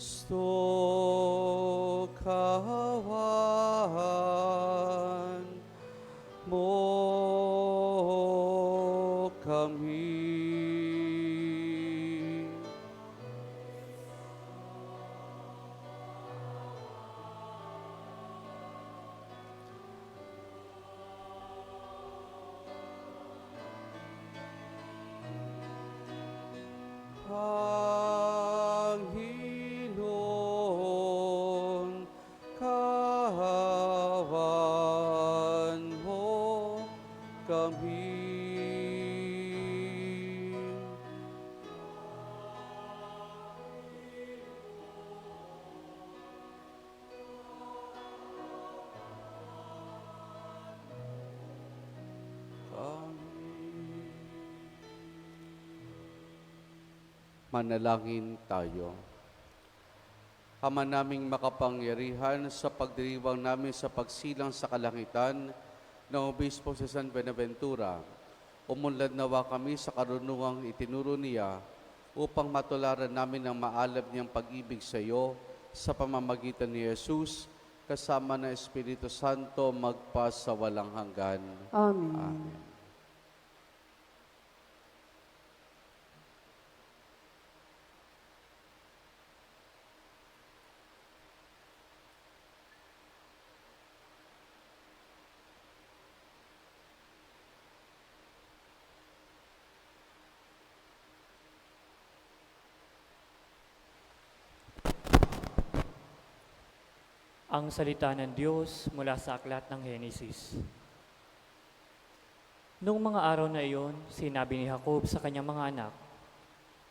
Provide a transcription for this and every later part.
Kristo, kawan mo kami. Panginoon, kawan mo kami. Manalangin tayo. Ama naming makapangyarihan, sa pagdiriwang namin sa pagsilang sa kalangitan ng Obispo si San Benaventura, umunlad nawa kami sa karunungang itinuro niya upang matularan namin ang maalab niyang pag-ibig sa iyo sa pamamagitan ni Jesus, kasama ng Espiritu Santo magpa sa walang hanggan. Amen. Amen. Ang salita ng Diyos mula sa aklat ng Henesis. Noong mga araw na iyon, sinabi ni Jacob sa kanyang mga anak,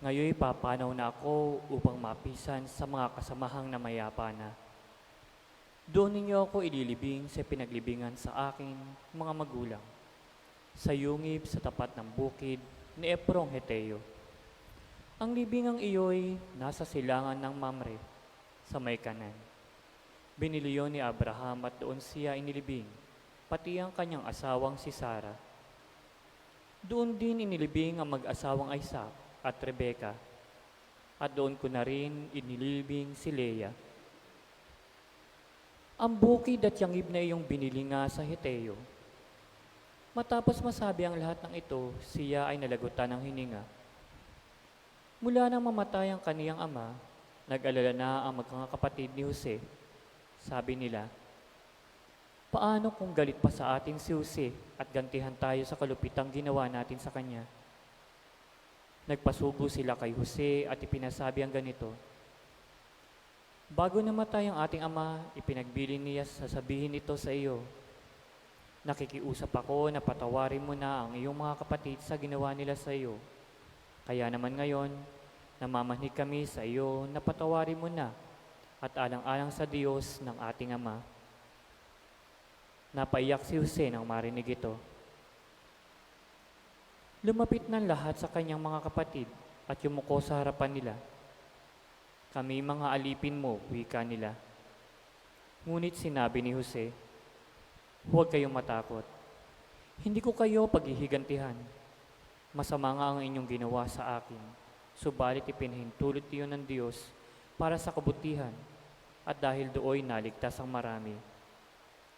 "Ngayoy papanaw na ako upang mapisan sa mga kasamahang na mayapa na. Doon ninyo ako ililibing sa pinaglibingan sa akin mga magulang, sa yungib sa tapat ng bukid ni Eprong Heteo. Ang libingang iyo'y nasa silangan ng Mamre, sa may kanan. Binili yun ni Abraham at doon siya inilibing, pati ang kanyang asawang si Sarah. Doon din inilibing ang mag-asawang Isaac at Rebeka, at doon ko na rin inilibing si Leah. Ang bukid at yangib na iyong binili nga sa Heteo. Matapos masabi ang lahat ng ito, siya ay nalagutan ng hininga. Mula nang mamatay ang kaniyang ama, nag-alala na ang magkakapatid ni Jose. Sabi nila, "Paano kung galit pa sa atin si Jose at gantihan tayo sa kalupitang ginawa natin sa kanya?" Nagpasugo sila kay Jose at ipinasabi ang ganito, "Bago namatay ang ating ama, ipinagbili niya sasabihin ito sa iyo. Nakikiusap ako na patawarin mo na ang iyong mga kapatid sa ginawa nila sa iyo. Kaya naman ngayon, namamanig kami sa iyo na patawarin mo na at alang-alang sa Diyos ng ating Ama." Napaiyak si Jose nang marinig ito. Lumapit ng lahat sa kanyang mga kapatid at yumuko sa harapan nila. "Kami mga alipin mo," wika nila. Ngunit sinabi ni Jose, "Huwag kayong matakot. Hindi ko kayo paghihigantihan. Masama nga ang inyong ginawa sa akin, subalit ipinahintulot iyon ng Diyos para sa kabutihan, at dahil dooy naligtas ang marami.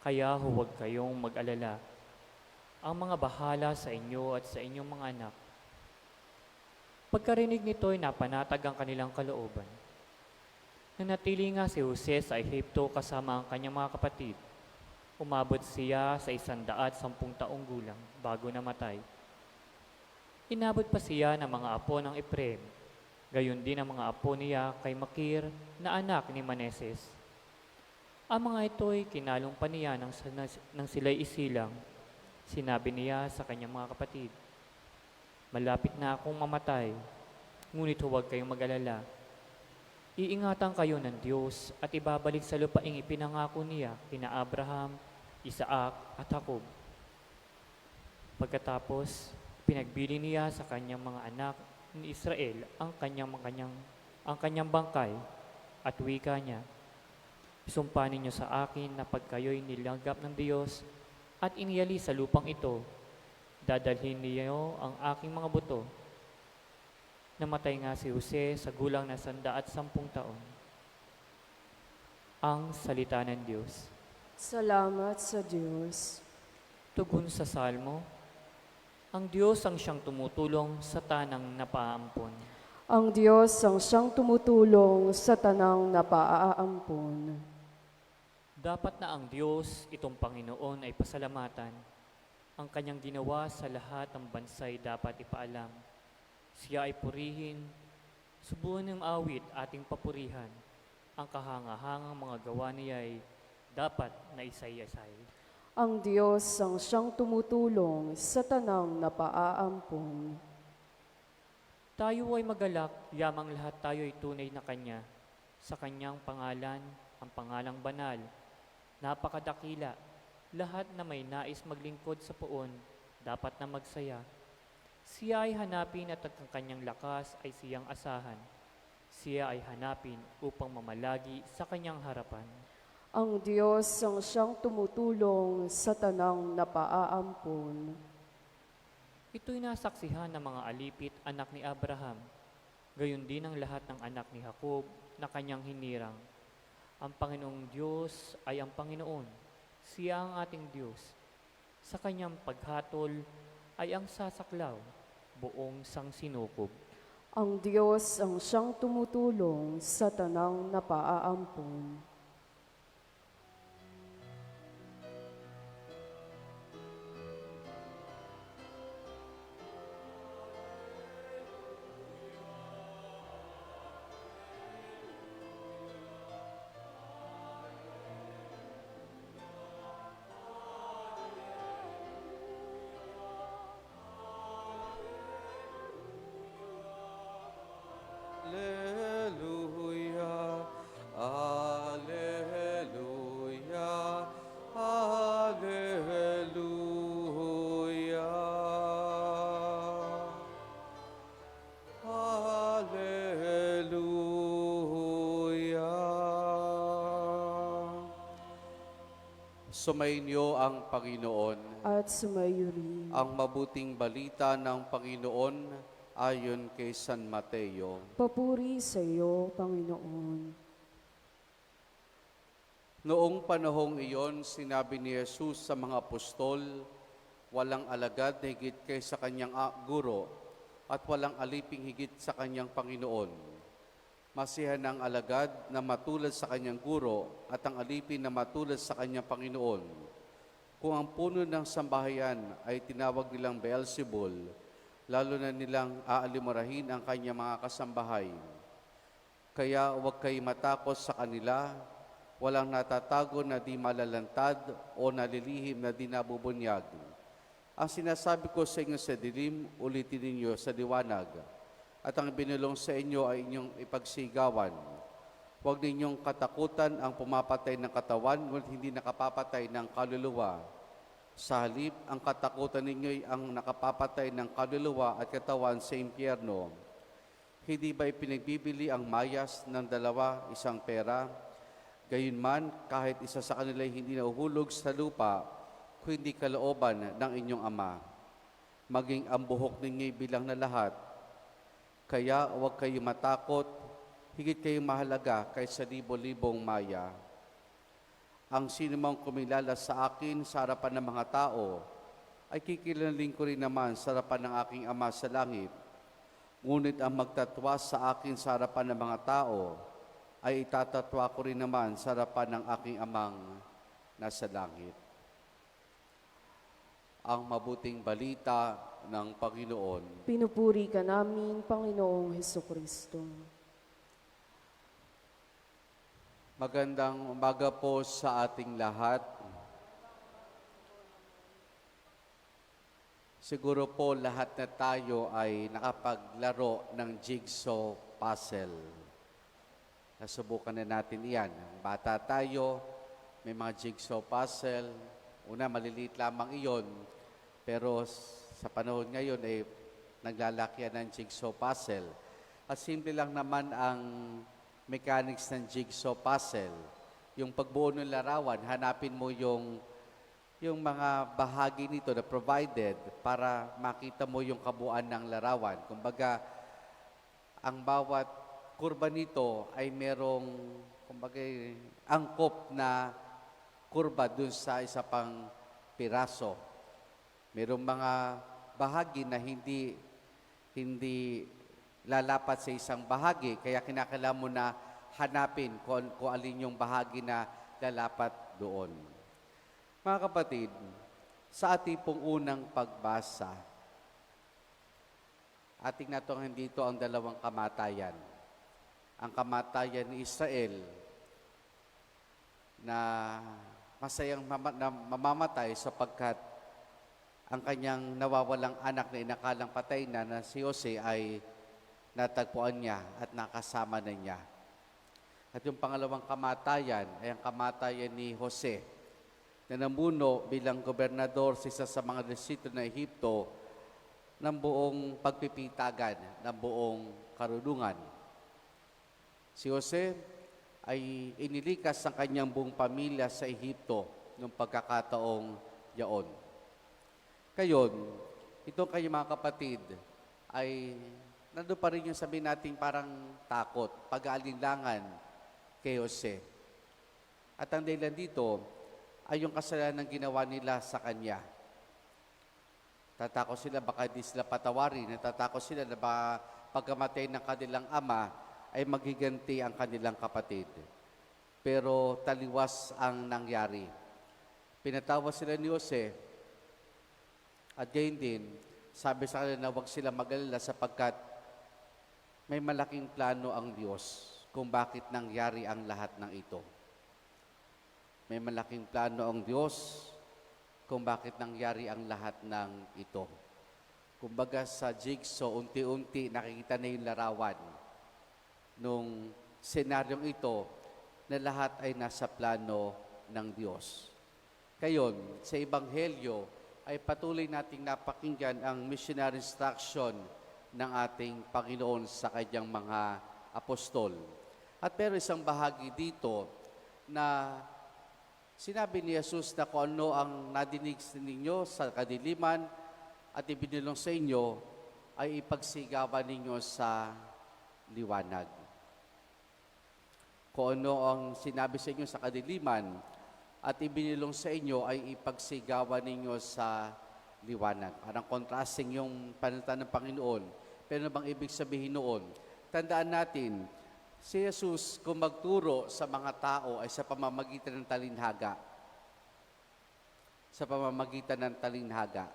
Kaya huwag kayong mag-alala. Ang mga bahala sa inyo at sa inyong mga anak." Pagkarinig nito'y napanatag ang kanilang kalooban. Nanatili nga si Jose sa Ehipto kasama ang kanyang mga kapatid. Umabot siya sa 110 taong gulang bago namatay. Inabot pa siya ng mga apo ng Ephraim, gayon din ang mga apo niya kay Makir na anak ni Maneses. Ang mga ito'y kinalong pa niya nang sila'y isilang. Sinabi niya sa kanyang mga kapatid, "Malapit na akong mamatay, ngunit huwag kayong mag-alala. Iingatan kayo ng Diyos at ibabalik sa lupaing ipinangako niya kina Abraham, Isaac at Jacob." Pagkatapos, pinagbili niya sa kanyang mga anak ni Israel ang kanyang bangkay at wika niya, "Isumpa ninyo sa akin na pag kayo'y nilanggap ng Diyos at iniyali sa lupang ito, dadalhin niyo ang aking mga buto." Namatay nga si Jose sa gulang na 110 taon. Ang salita ng Diyos. Salamat sa Diyos. Tugon sa Salmo, ang Diyos ang siyang tumutulong sa tanang napaampon. Ang Diyos ang siyang tumutulong sa tanang napaaampon. Dapat na ang Diyos, itong Panginoon, ay pasalamatan. Ang kanyang ginawa sa lahat ng bansay dapat ipaalam. Siya ay purihin, subuan ng awit ating papurihan. Ang kahangahangang mga gawa niya ay dapat na isay-isay. Ang Diyos ang siyang tumutulong sa tanang napaaampon. Tayo ay magalak, yamang lahat tayo ay tunay na Kanya. Sa Kanyang pangalan, ang pangalang banal, napakadakila, lahat na may nais maglingkod sa poon, dapat na magsaya. Siya ay hanapin at ang kanyang lakas ay siyang asahan. Siya ay hanapin upang mamalagi sa kanyang harapan. Ang Diyos ang siyang tumutulong sa tanang napaaampon. Ito'y nasaksihan ng mga alipit anak ni Abraham, gayon din ang lahat ng anak ni Jacob na kanyang hinirang. Ang Panginoong Diyos ay ang Panginoon, siya ang ating Diyos. Sa kanyang paghatol ay ang sasaklaw, buong sangsinukob. Ang Diyos ang siyang tumutulong sa tanang napaaampon. Alleluia, Alleluia, Alleluia. Alleluia. Sumainyo ang Panginoon. At sumayo rin. Ang mabuting balita ng Panginoon ayon kay San Mateo. Papuri sa iyo, Panginoon. Noong panahong iyon, sinabi ni Jesus sa mga apostol, walang alagad na higit kay sa kanyang guro at walang aliping higit sa kanyang Panginoon. Masihan ang alagad na matulad sa kanyang guro at ang alipin na matulad sa kanyang Panginoon. Kung ang puno ng sambahayan ay tinawag nilang Beelzebul, lalo na nilang aalimurahin ang kanyang mga kasambahay. Kaya huwag kayo matakot sa kanila, walang natatago na di malalantad o nalilihim na di nabubunyag. Ang sinasabi ko sa inyo sa dilim, ulitin ninyo sa liwanag. At ang binulong sa inyo ay inyong ipagsigawan. Huwag ninyong katakutan ang pumapatay ng katawan, ngunit hindi nakapapatay ng kaluluwa. Sa halip, ang katakutan ninyo'y ang nakapapatay ng kaluluwa at katawan sa impyerno. Hindi ba ipinagbibili ang mayas ng dalawa, isang pera? Gayunman, kahit isa sa kanila hindi nahuhulog sa lupa, kung hindi kalooban ng inyong Ama. Maging ang buhok ninyo'y bilang na lahat. Kaya huwag kayong matakot, higit kayong mahalaga kaysa libo-libong maya. Ang sinumang kumilala sa akin sa harapan ng mga tao, ay kikilaling ko rin naman sa harapan ng aking Ama sa langit. Ngunit ang magtatwa sa akin sa harapan ng mga tao, ay itatatwa ko rin naman sa harapan ng aking Amang nasa langit. Ang mabuting balita ng Panginoon. Pinupuri ka namin, Panginoong Hesukristo. Magandang umaga po sa ating lahat. Siguro po lahat na tayo ay nakapaglaro ng jigsaw puzzle. Nasubukan na natin iyan. Bata tayo, may mga jigsaw puzzle. Una, maliliit lamang iyon. Pero sa panahon ngayon ay naglalaki ng jigsaw puzzle. At simple lang naman ang mechanics ng jigsaw puzzle. Yung pagbuo ng larawan, hanapin mo yung mga bahagi nito na provided para makita mo yung kabuuan ng larawan. Kumbaga, ang bawat kurba nito ay merong kumbaga, angkop na kurba dun sa isa pang piraso. Merong mga bahagi na hindi lalapat sa isang bahagi, kaya kinakailangan mo na hanapin kung alin yung bahagi na lalapat doon. Mga kapatid, sa ating pong unang pagbasa, ating natunghan dito ang dalawang kamatayan. Ang kamatayan ni Israel na masayang mamamatay sapagkat ang kanyang nawawalang anak na inakalang patay na si Jose ay natagpuan niya at nakasama na niya. At yung pangalawang kamatayan ay ang kamatayan ni Jose na namuno bilang gobernador sa isa sa mga distrito ng Ehipto ng buong pagpipitagan, ng buong karunungan. Si Jose ay inilikas ang kanyang buong pamilya sa Ehipto noong pagkakataong yaon. Kayon, itong kayo mga kapatid ay nandun pa rin yung sabihin natin parang takot, pag-aalinlangan kay Jose. At ang dahilan dito ay yung kasalanan ng ginawa nila sa kanya. Tatakot sila baka di sila patawarin, natatakot sila na pagkamatay ng kanilang ama ay magiganti ang kanilang kapatid. Pero taliwas ang nangyari. Pinatawas sila ni Jose. At gayon din, sabi sa kanila na huwag sila mag-alala sapagkat may malaking plano ang Diyos kung bakit nangyari ang lahat ng ito. May malaking plano ang Diyos kung bakit nangyari ang lahat ng ito. Kumbaga sa jigsaw, unti-unti nakikita na yung larawan nung senaryong ito na lahat ay nasa plano ng Diyos. Kayon, sa Ebanghelyo, ay patuloy nating napakinggan ang missionary instruction ng ating Panginoon sa kanyang mga apostol. At pero isang bahagi dito na sinabi ni Jesus na kung ano ang nadinig ninyo sa kadiliman at ibinulong sa inyo, ay ipagsigawan ninyo sa liwanag. Kung ano ang sinabi sa inyo sa kadiliman, at ibinilong sa inyo ay ipagsigawan ninyo sa liwanag. Parang contrasting yung panalita ng Panginoon. Pero ano bang ibig sabihin noon? Tandaan natin, si Jesus kung magturo sa mga tao ay sa pamamagitan ng talinhaga. Sa pamamagitan ng talinhaga.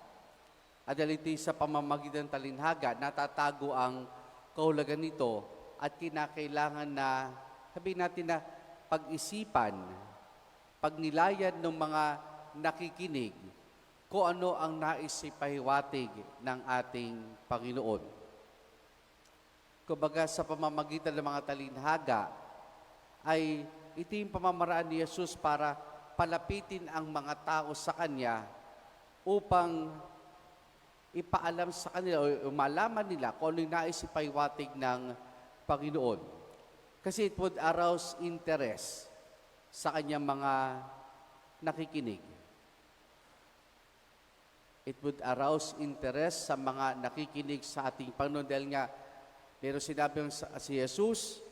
At dahil ito sa pamamagitan ng talinhaga, natatago ang kahulugan nito at kinakailangan na, sabihin natin na pag-isipan, pagnilayan ng mga nakikinig kung ano ang nais ipahiwatig ng ating Panginoon. Kumbaga sa pamamagitan ng mga talinhaga, ay ito yung pamamaraan ni Jesus para palapitin ang mga tao sa Kanya upang ipaalam sa kanila o malaman nila kung ano yung nais ipahiwatig ng Panginoon. Kasi it would arouse interest sa kanyang mga nakikinig. It would arouse interest sa mga nakikinig sa ating Panginoon dahil nga, pero sinabi si Jesus,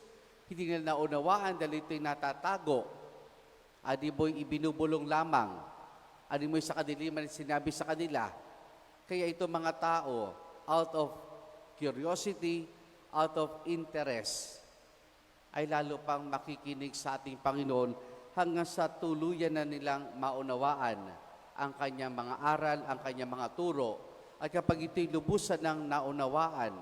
hindi nila naunawaan dahil ito'y natatago. Adi mo'y ibinubulong lamang. Adi mo'y sa kadiliman sinabi sa kanila. Kaya ito mga tao, out of curiosity, out of interest, ay lalo pang makikinig sa ating Panginoon hanggang sa tuluyan na nilang maunawaan ang kanyang mga aral, ang kanyang mga turo. At kapag ito'y lubusan ng naunawaan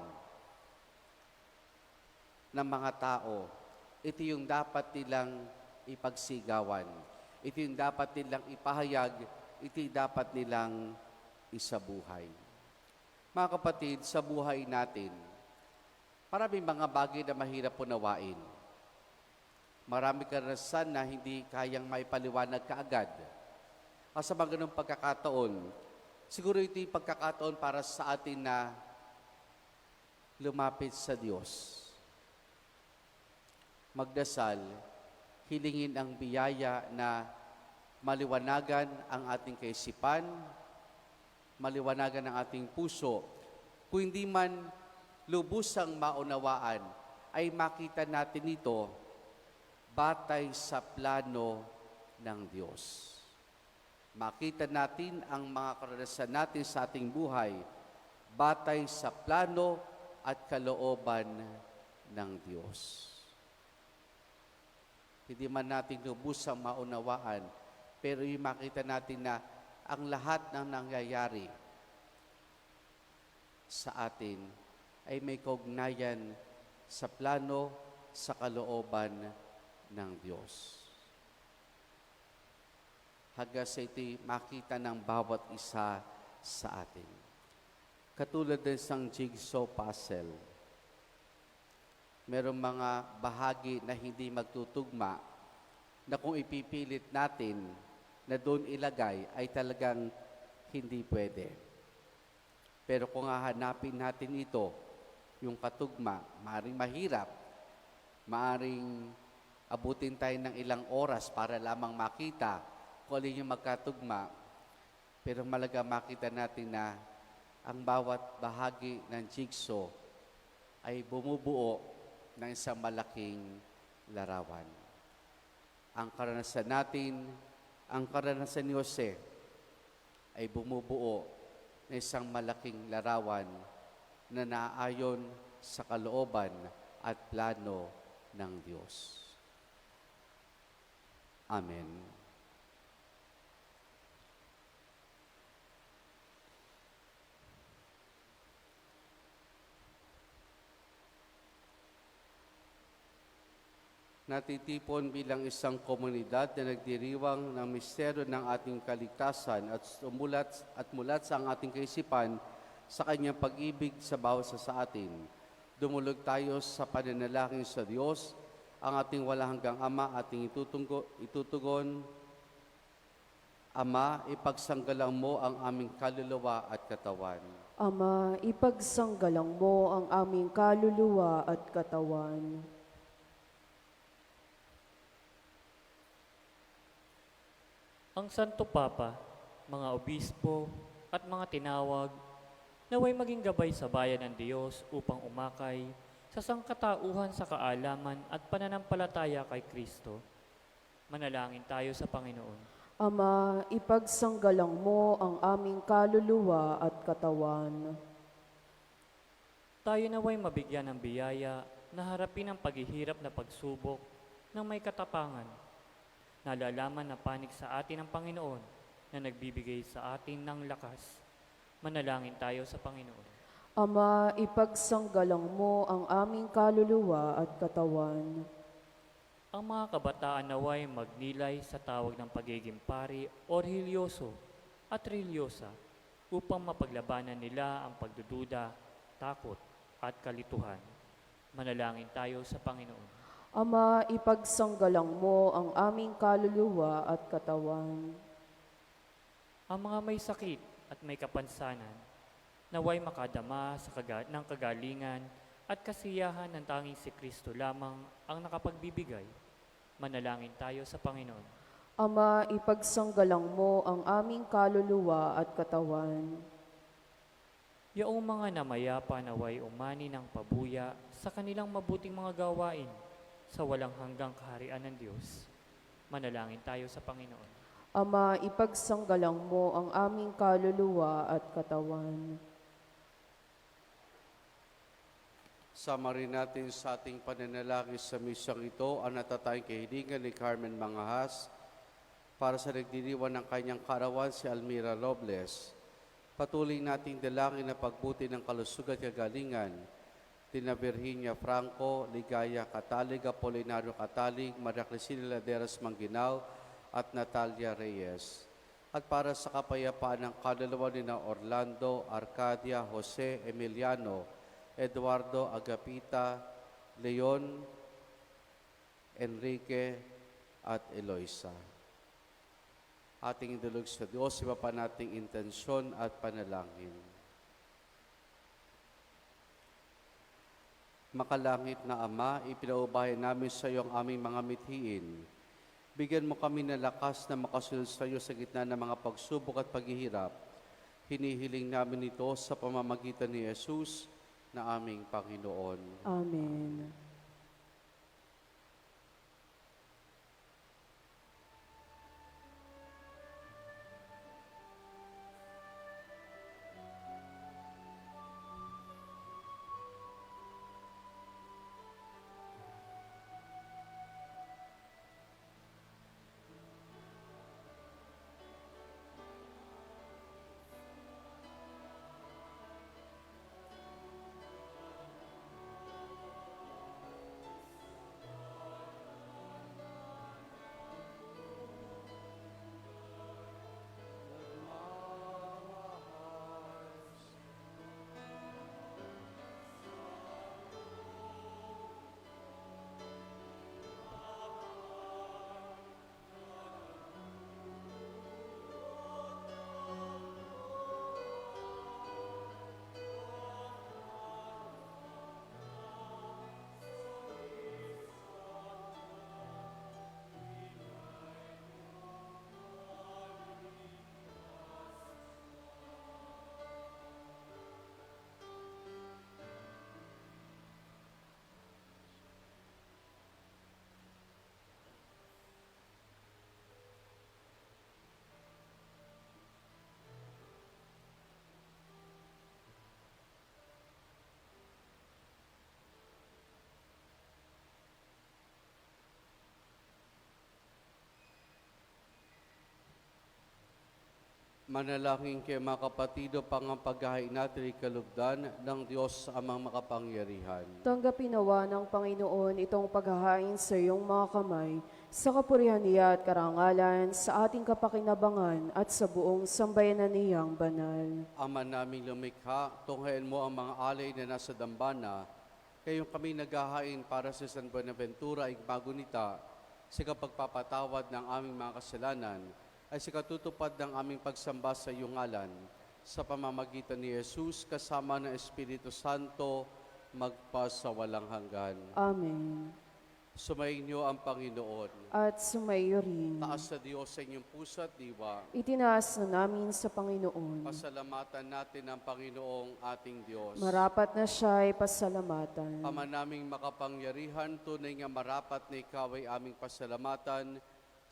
ng mga tao, ito yung dapat nilang ipagsigawan. Ito yung dapat nilang ipahayag. Ito yung dapat nilang isabuhay. Mga kapatid, sa buhay natin, maraming mga bagay na mahirap unawain. Marami karanasan na hindi kayang maipaliwanag kaagad. At sa mga ganung pagkakataon, siguro ito yung pagkakataon para sa atin na lumapit sa Diyos. Magdasal, hilingin ang biyaya na maliwanagan ang ating kaisipan, maliwanagan ang ating puso. Kung hindi man lubusang maunawaan, ay makita natin ito batay sa plano ng Diyos. Makita natin ang mga karanasan natin sa ating buhay batay sa plano at kalooban ng Diyos. Hindi man natin lubusang maunawaan, pero yung makita natin na ang lahat ng nangyayari sa atin ay may kaugnayan sa plano, sa kalooban ng Diyos. Hanggang sa ito'y makita ng bawat isa sa atin. Katulad din sa jigsaw puzzle, merong mga bahagi na hindi magtutugma na kung ipipilit natin na doon ilagay ay talagang hindi pwede. Pero kung hahanapin natin ito, yung katugma, maaring mahirap, maaring abutin tayo ng ilang oras para lamang makita kung alin yung magkatugma. Pero malaga makita natin na ang bawat bahagi ng jigsaw ay bumubuo ng isang malaking larawan. Ang karanasan natin, ang karanasan ni Jose ay bumubuo ng isang malaking larawan na naayon sa kalooban at plano ng Diyos. Amen. Natitipon bilang isang komunidad na nagdiriwang ng misteryo ng ating kaligtasan at mulat sa ang ating kaisipan sa kanyang pag-ibig sa bawat isa sa atin. Dumulog tayo sa pananalangin sa Diyos, ang ating walang hanggang Ama, ating itutugon. Ama, ipagsanggalang mo ang aming kaluluwa at katawan. Ama, ipagsanggalang mo ang aming kaluluwa at katawan. Ang Santo Papa, mga obispo at mga tinawag, naway maging gabay sa bayan ng Diyos upang umakay sa sangkatauhan sa kaalaman at pananampalataya kay Kristo. Manalangin tayo sa Panginoon. Ama, ipagsanggalang mo ang aming kaluluwa at katawan. Tayo naway mabigyan ng biyaya na harapin ang paghihirap na pagsubok ng may katapangan. Nalalaman na panig sa atin ang Panginoon na nagbibigay sa atin ng lakas. Manalangin tayo sa Panginoon. Ama, ipagsanggalang mo ang aming kaluluwa at katawan. Ang mga kabataan naway magnilay sa tawag ng pagiging pari o religyoso at religyosa upang mapaglabanan nila ang pagdududa, takot at kalituhan. Manalangin tayo sa Panginoon. Ama, ipagsanggalang mo ang aming kaluluwa at katawan. Ang mga may sakit at may kapansanan, naway makadama sa ng kagalingan at kasiyahan ng tanging si Kristo lamang ang nakapagbibigay. Manalangin tayo sa Panginoon. Ama, ipagsanggalang mo ang aming kaluluwa at katawan. Yaong mga namayapa naway umani ng pabuya sa kanilang mabuting mga gawain sa walang hanggang kaharian ng Diyos. Manalangin tayo sa Panginoon. Ama, ipagsanggalang mo ang aming kaluluwa at katawan. Sama rin natin sa ating pananalangin sa misyang ito ang natatayang kahilingan ni Carmen Mangahas para sa nagdiriwan ng kanyang karawan si Almira Robles. Patuloy nating dalangin na pagbuti ng kalusugan at kagalingan Tina Virginia Franco, Ligaya Katalig, Apolinario Katalig, Maria Cristina Laderas Mangginaw, at Natalia Reyes. At para sa kapayapaan ng kaluluwa ni na Orlando, Arcadia, Jose, Emiliano, Eduardo, Agapita, Leon, Enrique, at Eloisa. Ating idulog sa Diyos, iba pa nating intensyon at panalangin. Makalangit na Ama, ipinaubayan namin sa iyo ang aming mga mithiin. Bigyan mo kami ng lakas na makasunod sa iyo sa gitna ng mga pagsubok at paghihirap. Hinihiling namin ito sa pamamagitan ni Jesus na aming Panginoon. Amen. Manalangin kayo mga kapatido, pangapaghain natin ikalugdan ng Diyos amang makapangyarihan. Tanggapin nawa ng Panginoon itong paghahain sa iyong mga kamay, sa kapurihan niya at karangalan, sa ating kapakinabangan at sa buong sambayanan niyang banal. Ama naming lumikha, tunghayan mo ang mga alay na nasa dambana, kayong kami naghahain para sa San Buenaventura ay magunita sa kapagpapatawad ng aming mga kasalanan, ay sa katutupad ng aming pagsamba sa iyong ngalan, sa pamamagitan ni Jesus kasama ng Espiritu Santo, magpasawalang hanggan. Amen. Sumainyo ang Panginoon. At sumayo rin. Taas sa Diyos sa inyong puso at diwa. Itinaas na namin sa Panginoon. Pasalamatan natin ang Panginoong ating Diyos. Marapat na siya'y pasalamatan. Ama naming makapangyarihan, tunay nga marapat na ikaw ay aming pasalamatan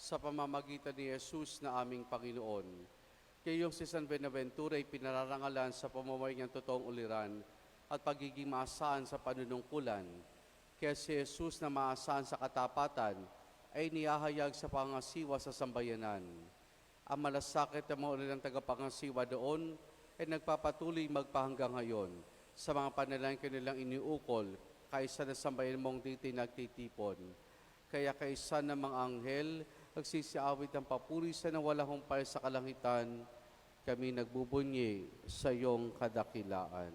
sa pamamagitan ni Jesus na aming Panginoon. Kayong si San Buenaventura ay pinararangalan sa pamumuhay ng totoong uliran at pagiging maasahan sa panunungkulan. Kaya si Jesus na maasahan sa katapatan ay niyahayag sa pangasiwa sa sambayanan. Ang malasakit ng mga ulilang tagapangasiwa doon ay nagpapatuloy magpahanggang ngayon sa mga panalangin kanilang iniukol kaysa na sambayan mong dito nagtitipon. Kaya kaysa ng mga anghel, nagsisiawit ang papurisan ng walang humpay sa kalangitan, kami nagbubunyi sa iyong kadakilaan.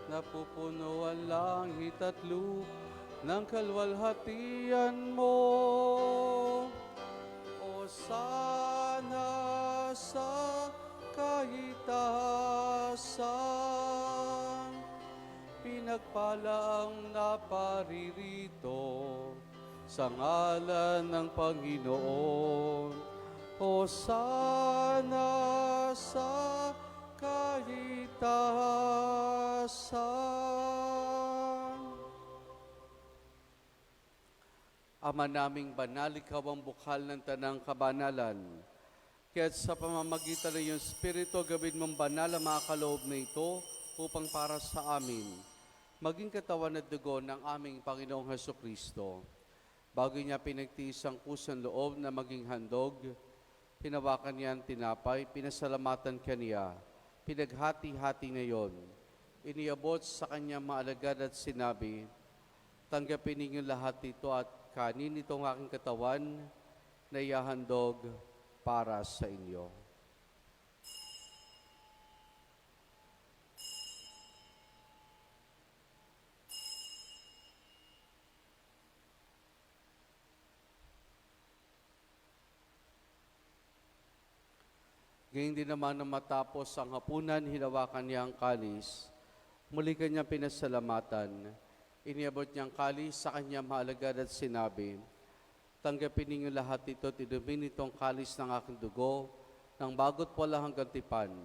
Napupuno ang langit at lupa ng kalwalhatian mo. O sana sa kaitaasan, pinagpala ang naparirito sa ngalan ng Panginoon. O sana sa kaitaasan. Ama naming banal, ikaw ang bukal ng tanang kabanalan. Kaya't sa pamamagitan ng iyong Espiritu, gawin mong banal ang mga kaloob na ito upang para sa amin, maging katawan at dugo ng aming Panginoong Hesukristo. Bago niya pinagtiis ang kusang loob na maging handog, hinawakan niya ang tinapay, pinasalamatan kaniya, pinaghati-hati ngayon. Iniabot sa kanyang mga alagad at sinabi, tanggapin ninyo lahat ito at kanin itong aking katawan na ihahandog para sa inyo. Gayun din naman na matapos ang hapunan, hinawakan niya ang kalis. Muli kanyang pinasalamatan. Iniabot niyang kalis sa kanyang maalagad at sinabi, tanggapin ninyo lahat ito, tinumin itong kalis ng aking dugo, ng bagot wala hanggang tipan.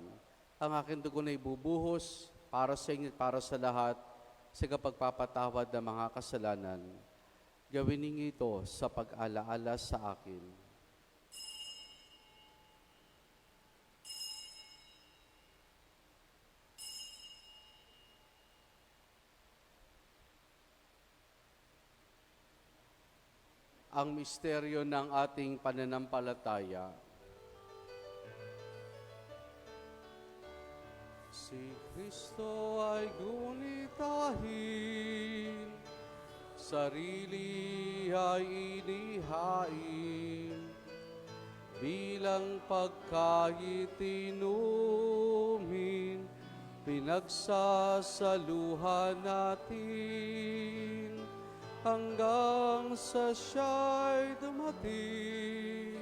Ang aking dugo na ibubuhos para sa inyo at para sa lahat sa kapagpapatawad ng mga kasalanan. Gawin ninyo ito sa pag-alaala sa akin. Ang misteryo ng ating pananampalataya. Si Kristo ay gunitahin, sarili ay inihain, bilang pagkain tinumin, pinagsasaluhan natin, hanggang sa siya'y dumating,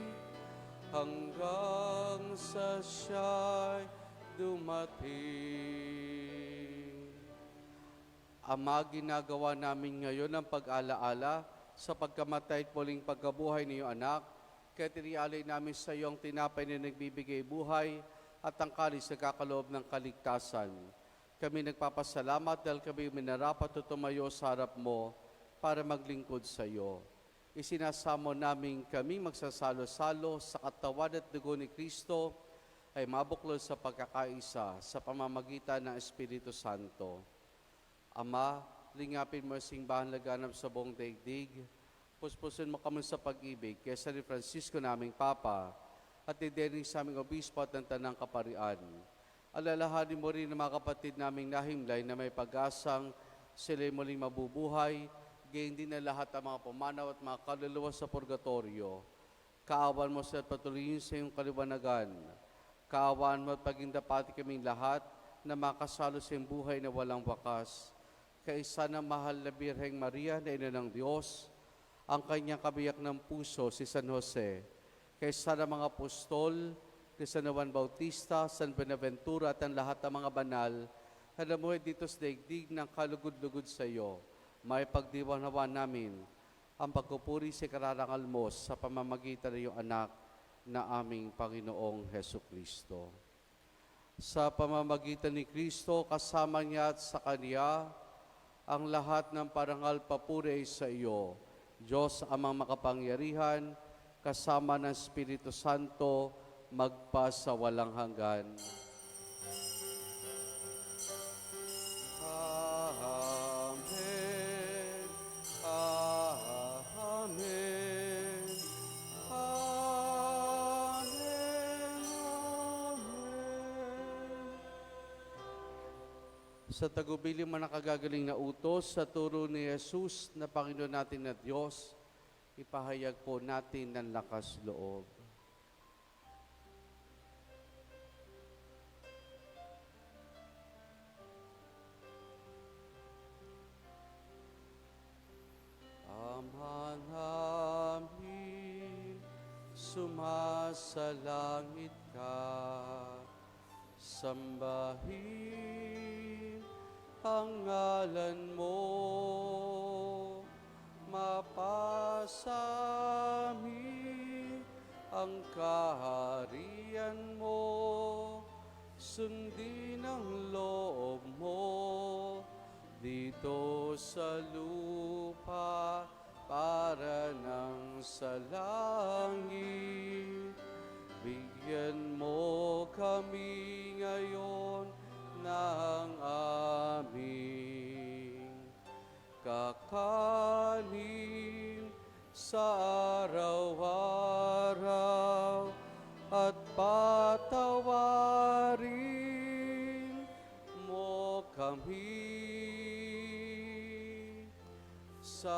hanggang sa siya'y dumating. Ama, ginagawa namin ngayon ang pag-alaala sa pagkamatay at muling pagkabuhay ng iyong anak, kaya tinialay namin sa iyo ang tinapay na nagbibigay buhay at ang kalis na kakaloob ng kaligtasan. Kami nagpapasalamat dahil kami minarapat at tumayo sa harap mo para maglingkod sa iyo. Isinasamo namin kami magsasalo-salo sa katawan at dugo ni Kristo ay mabuklod sa pagkakaisa sa pamamagitan ng Espiritu Santo. Ama, lingapin mo ang simbahan laganap sa buong daigdig. Puspusin mo kami sa pag-ibig kaysa ni Francisco naming Papa at didening sa aming obispo at ng Tanang Kaparian. Alalahanin mo rin ang mga kapatid naming nahimlay na may pag-asang sila'y muling mabubuhay, gayon din na lahat ang mga pumanaw at mga kaluluwa sa purgatorio. Kaawan mo sa patuloyin sa iyong kaliwanagan. Kaawaan mo at pagindapati kaming lahat na makasalo sa iyong buhay na walang wakas. Kaisa ng mahal na Birheng Maria na Ina ng Diyos, ang kanyang kabiyak ng puso si San Jose, kaisa ng mga apostol, ni San Juan Bautista, San Benaventura at ang lahat ng mga banal na namuhay dito sa daigdig ng kalugod-lugod sa iyo, may pagdiwanawan namin ang pagpupuri sa kararangal mo sa pamamagitan ng iyong anak na aming Panginoong Heso Kristo. Sa pamamagitan ni Kristo, kasama niya at sa Kanya, ang lahat ng parangal papuri ay sa iyo, Diyos amang makapangyarihan, kasama ng Espiritu Santo, magpa sa walang hanggan. Amen. Amen. Amen. Amen. Sa tagubilin man nakagagaling na utos sa turo ni Jesus na Panginoon natin na Diyos, ipahayag po natin ng lakas loob. Ama namin, sumasalangit ka, sambahin ang ngalan mo, mapasami ang kaharian mo, sundin ang loob mo, dito sa lupa para nang sa langit. Bigyan mo kami ngayon ng aming kakanin sa araw-araw at patawarin mo kami sa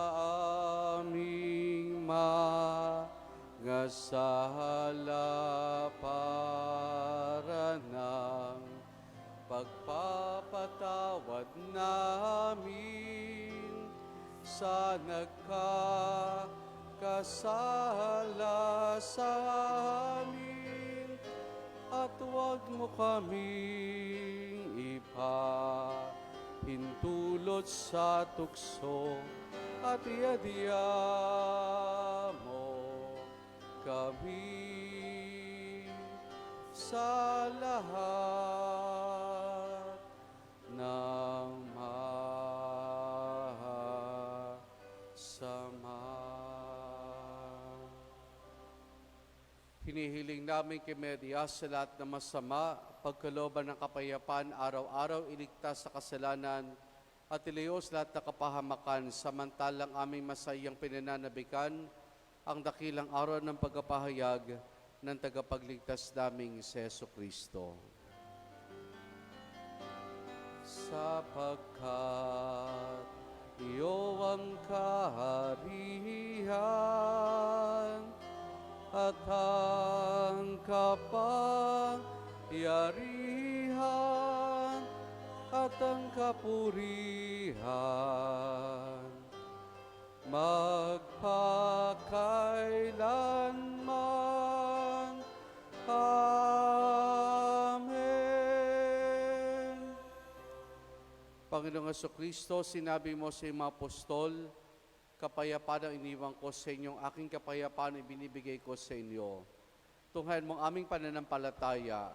aming mga sala para ng pagpapatawad namin sa nagkakasala sa amin, at huwag mo kaming ipahintulot sa tukso, at iadya mo kami sa lahat ng masama. Hinihiling namin kay Maria sa lahat ng masama, pagkalooban ng kapayapaan, araw-araw iligtas sa kasalanan, at ilayos lahat ng kapahamakan, samantalang aming masayang pinananabikan ang dakilang araw ng pagpapahayag ng tagapagligtas naming si Jesu Kristo. Sapagkat iyo ang kaharian at ang kapangyarihan at ang kapurihan magpakailanman. Amen. Panginoong Jesucristo, sinabi mo sa iyong mga apostol, kapayapaan ang iniwan ko sa inyong aking kapayapaan ibinibigay ko sa inyo. Tunghayan mong aming pananampalataya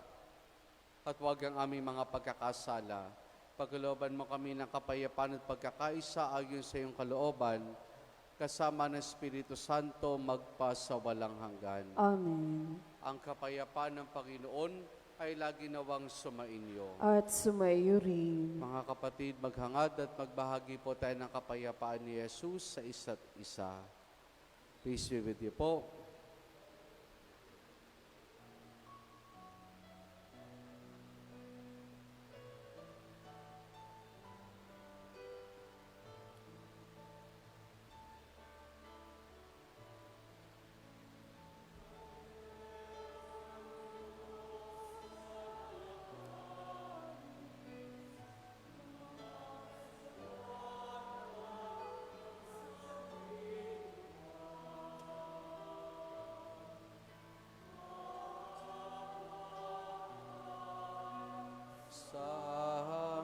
at huwag ang aming mga pagkakasala. Pagkalooban mo kami ng kapayapaan at pagkakaisa ayon sa iyong kalooban, kasama ng Espiritu Santo magpa sa walang hanggan. Amen. Ang kapayapaan ng Panginoon ay lagi nawang sumainyo. At sumaiyo rin. Mga kapatid, maghangad at magbahagi po tayo ng kapayapaan ni Jesus sa isa't isa. Peace be with you po. Sa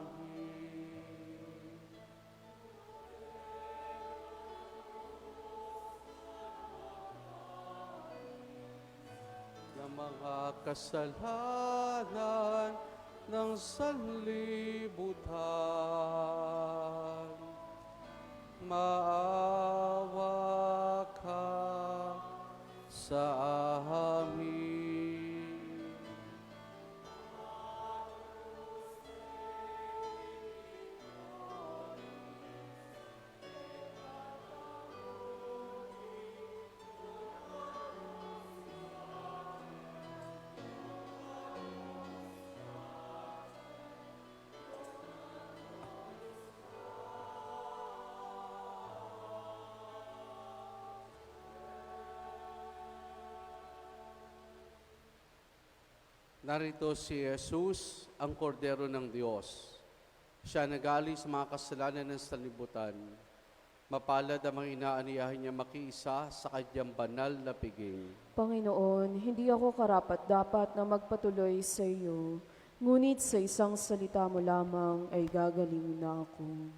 amin. Ng mga kasalanan ng sanlibutan, maawa ka sa amin. Narito si Jesus, ang kordero ng Diyos. Siya nag-alis sa mga kasalanan ng sanlibutan. Mapalad ang mga inaaniyahan niya makiisa sa kanyang banal na piging. Panginoon, hindi ako karapat-dapat na magpatuloy sa iyo, ngunit sa isang salita mo lamang ay gagaling na ako.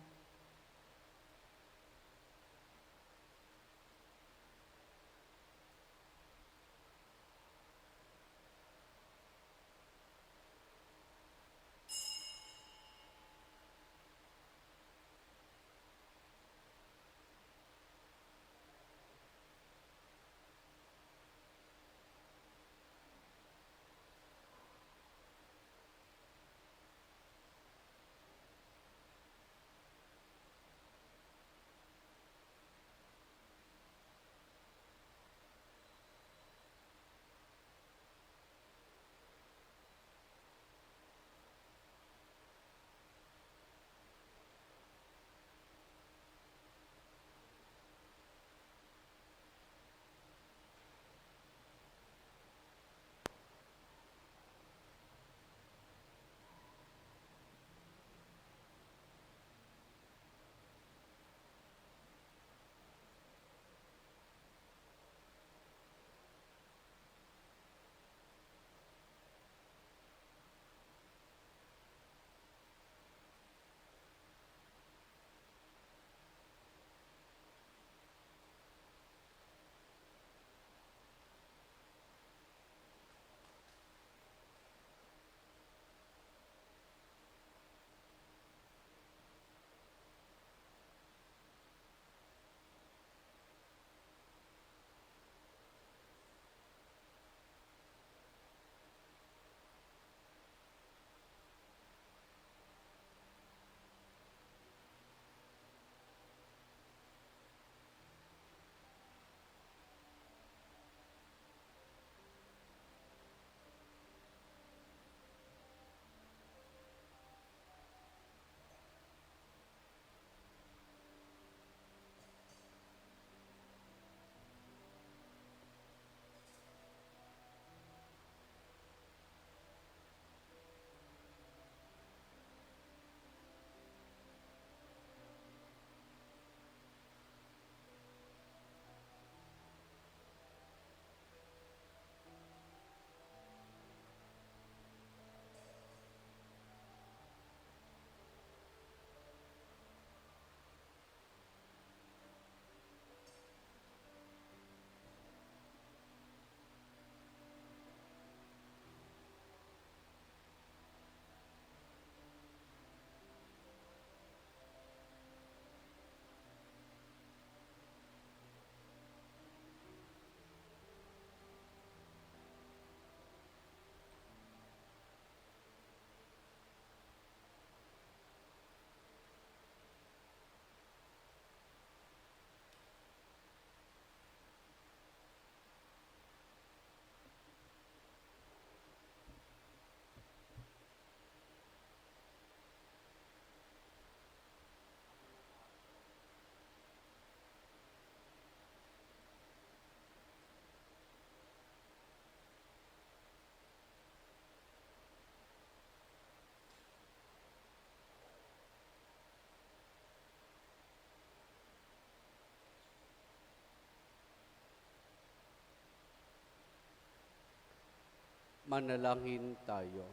Manalangin tayo.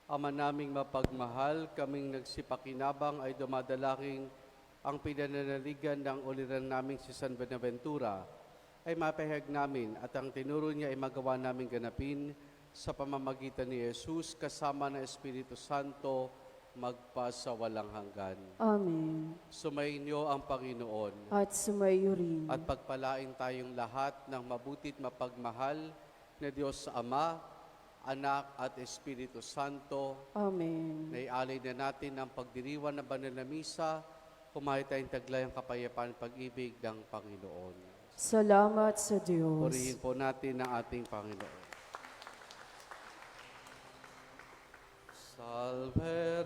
Ama naming mapagmahal, kaming nagsipakinabang ay dumadalangin ang pinananaligan ng uliran naming si San Buenaventura ay mapahayag namin at ang tinuro niya ay magawa naming ganapin sa pamamagitan ni Jesus kasama ng Espiritu Santo magpasawalang hanggan. Amen. Sumainyo ang Panginoon At sumayo rin. at pagpalain tayong lahat ng mabutit mapagmahal na Diyos sa Ama, Anak at Espiritu Santo. Amen. Naialay na natin ang pagdiriwan ng banal na misa, kumain tayong taglayang kapayapaan pag-ibig ng Panginoon. Salamat sa Diyos. Purihin po natin ang ating Panginoon. Salve